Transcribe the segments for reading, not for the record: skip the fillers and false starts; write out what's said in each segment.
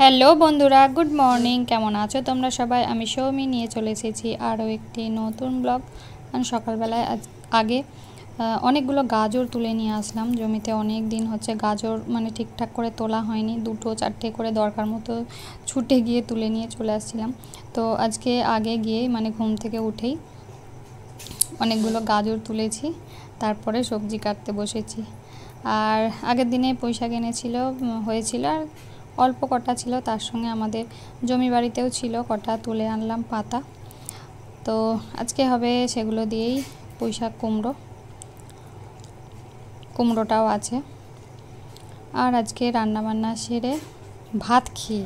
Hello বন্ধুরা, good morning. কেমন আছো তোমরা সবাই? আমি সৌমি নিয়ে চলে এসেছি আরও একটি নতুন ব্লগ। সকালবেলায় আগে অনেকগুলো গাজর তুলে নিয়ে আসলাম। জমিতে অনেক দিন হচ্ছে গাজর মানে ঠিকঠাক করে তোলা হয়নি, 2-4টে করে দরকার মতো ছুটে গিয়ে তুলে নিয়ে চলে আসছিলাম। তো আজকে আগে গিয়েই মানে ঘুম থেকে উঠেই অনেকগুলো গাজর তুলেছি, তারপরে সবজি কাটতে বসেছি। আর আগের দিনে পুঁইশাক হয়েছিল, আর অল্প কটা ছিল, তার সঙ্গে আমাদের জমি বাড়িতেও ছিল কটা, তুলে আনলাম পাতা। তো আজকে হবে সেগুলো দিয়েই পুঁইশাক কুমড়োটাও আছে। আর আজকে রান্নাবান্না সেরে ভাত খেয়ে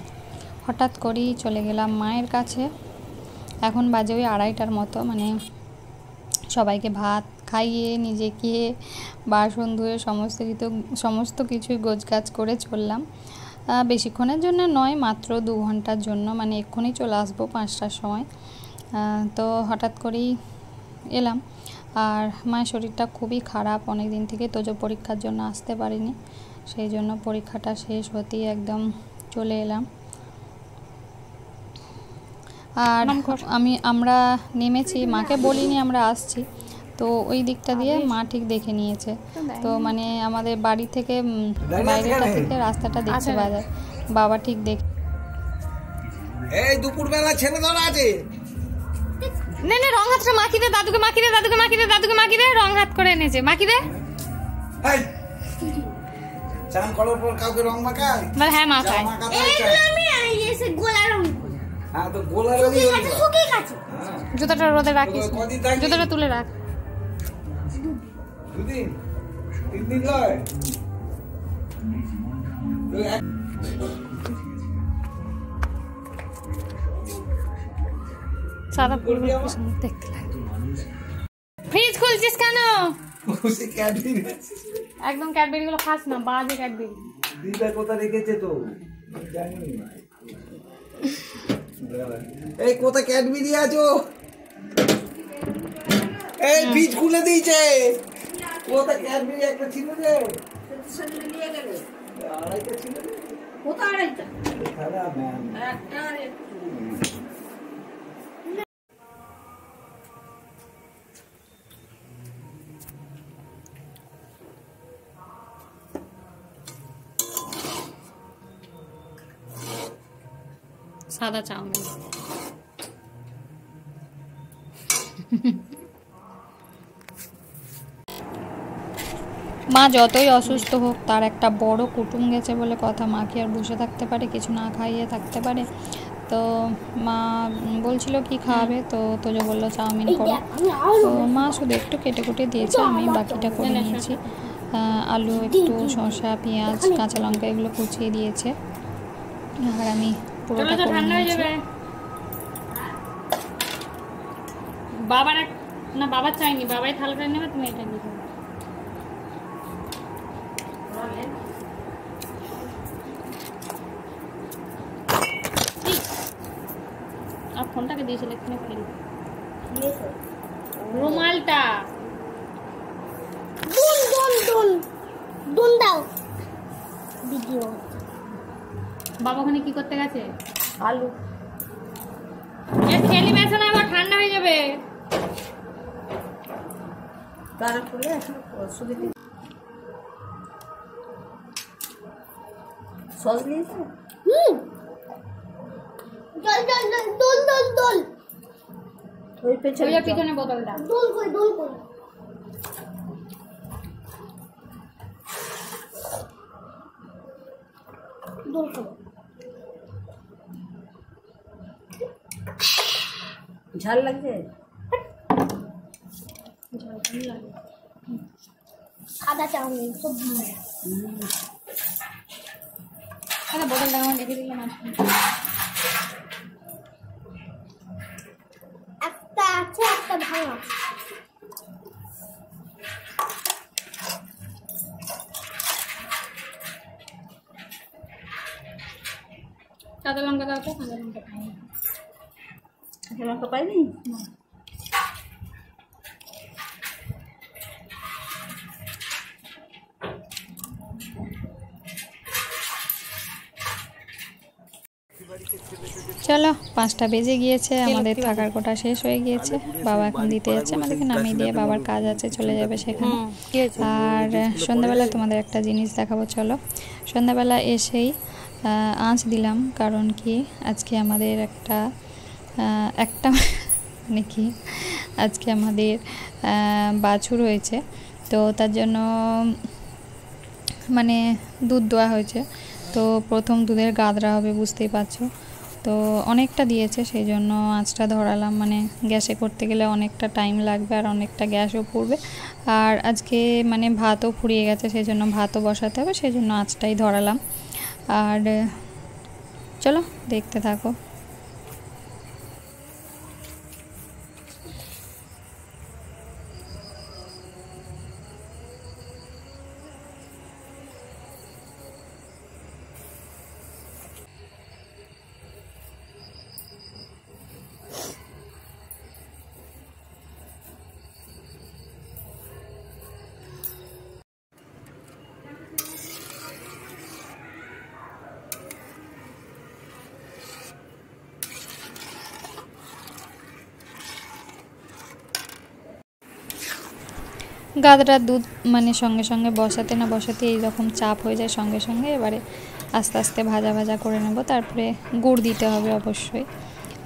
হঠাৎ করেই চলে গেলাম মায়ের কাছে। এখন বাজে ওই 2:30টার মতো, মানে সবাইকে ভাত খাইয়ে নিজে খেয়ে বাসন ধুয়ে সমস্ত কিছুই গোছগাছ করে চললাম। বেশিক্ষণের জন্য নয়, মাত্র 2 ঘন্টার জন্য, মানে এক্ষুনি চলে আসবো 5টার সময়। তো হঠাৎ করেই এলাম। আর মায়ের শরীরটা খুবই খারাপ অনেক দিন থেকে, তোজো পরীক্ষার জন্য আসতে পারিনি, সেই জন্য পরীক্ষাটা শেষ হতেই একদম চলে এলাম। আর আমরা নেমেছি, মাকে বলিনি আমরা আসছি, তো ওই দিকটা দিয়ে মা ঠিক দেখে নিয়েছে। তো মানে আমাদের বাড়ি থেকে বাইরেটা থেকে রাস্তাটা দেখতে পাওয়া যায়, বাবা ঠিক দেখে। এই দুপুরবেলা ছেলে ধরা আছে, নে নে রং হাতটা মাখি দে, দাদুকে মাখি দে, দাদুকে মাখি দে, দাদুকে মাখি দে, রং হাত করে এনেছে, মাখি দে। চান করার পর কাউকে রং মাখায়? বল হ্যাঁ মাখায়। এগুলো আমি এসে গোলা রং করি। হ্যাঁ তো গোলা রঙই আছে, শুকিয়ে গেছে। জুতোটা রোদে রাখিস, কদিন থাকবি? জুতোটা তুলে রাখ। 2 দিন 3 দিন লয় সাদা পূর্ব দেখতে লাগে। ফ্রিজ খুলছিস কেন? ওসে ক্যাডবেরি একদম ক্যাডবেরি গুলো খাস না, বাজে ক্যাডবেরি। দিদা কোথা রেখেছে তো জানি না। এই কোথা ক্যাডবেরি আছো? এই ফ্রিজ খুলে দিয়েছে। কোথা ক্যাডবেরি একটা ছিল রে, সেটা নিয়ে গেল। আড়াইটা ছিল রে। কোথা আড়াইটা? খারাপ ম্যাম একটা আর একটু। সাদা চাউমিন। মা যতই অসুস্থ হোক, তার একটা বড় কুটুম গেছে বলে কথা, মা কি আর বসে থাকতে পারে, কিছু না খাইয়ে থাকতে পারে? তো মা বলছিল কি খাওয়াবে, তো তোজো বললো চাউমিন করো। তো মা শুধু একটু কেটে কুটে দিয়েছে, আমি বাকিটা করে নিয়েছি। আলু, একটু শসা, পেঁয়াজ, কাঁচা লঙ্কা এগুলো কুচিয়ে দিয়েছে, আর আমি পুরোটা করে নিয়েছি। বাবার না, বাবার চাইনি, বাবাই থালাটা নেবে, তুমি এটা নিয়ে যাবে। আর ফোনটাকে দিয়েছিল এখানে ফেল, রুমালটা দুন দুন দুন দুন দাও ভিডিও। বাবা ওখানে কি করতে গেছে? আলু ঠেলি বেছো না, আমার ঠান্ডা হয়ে যাবে। তারপরে এখন শুধু সস নিয়েছো? দল দল দল দল দল ওই পিছনে বোতলটা দল কই দল কই দল কই ঝাল লাগছে? সাদা চাউমিন খুব ভালো। আরে বোতলটা আমার দেখে দিলাম। একটা আছে, একটা ভাঙা। কাঁচা লঙ্কা দাও তো, কাঁচা লঙ্কা পাইনি। কাঁচা লঙ্কা পাইনি? চলো 5টা বেজে গিয়েছে, আমাদের থাকার কোটা শেষ হয়ে গিয়েছে। বাবা এখন দিতে যাচ্ছে, আমাদেরকে নামিয়ে দিয়ে বাবার কাজ আছে, চলে যাবে সেখানে। আর সন্ধ্যাবেলা তোমাদের একটা জিনিস দেখাবো, চলো। সন্ধ্যাবেলা এসেই আঁচ দিলাম, কারণ কি আজকে আমাদের একটা মানে কি আজকে আমাদের বাছুর হয়েছে, তো তার জন্য মানে দুধ দেওয়া হয়েছে। তো প্রথম দুধের গাদরা হবে, বুঝতেই পারছো। তো অনেকটা দিয়েছে, সেই জন্য আঁচটা ধরালাম। মানে গ্যাসে করতে গেলে অনেকটা টাইম লাগবে আর অনেকটা গ্যাসও পুড়বে। আর আজকে মানে ভাতও ফুরিয়ে গেছে, সেই জন্য ভাতও বসাতে হবে, সেই জন্য আঁচটাই ধরালাম। আর চলো দেখতে থাকো। গাদরার দুধ মানে সঙ্গে সঙ্গে বসাতে না বসাতে এইরকম চাপ হয়ে যায় সঙ্গে সঙ্গে। এবারে আস্তে আস্তে ভাজা ভাজা করে নেব, তারপরে গুড় দিতে হবে অবশ্যই।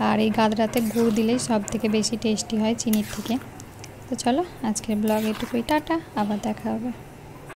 আর এই গাদরাতে গুড় দিলেই সব থেকে বেশি টেস্টি হয় চিনির থেকে। তো চলো আজকের ব্লগ এটুকুই, টাটা, আবার দেখা হবে।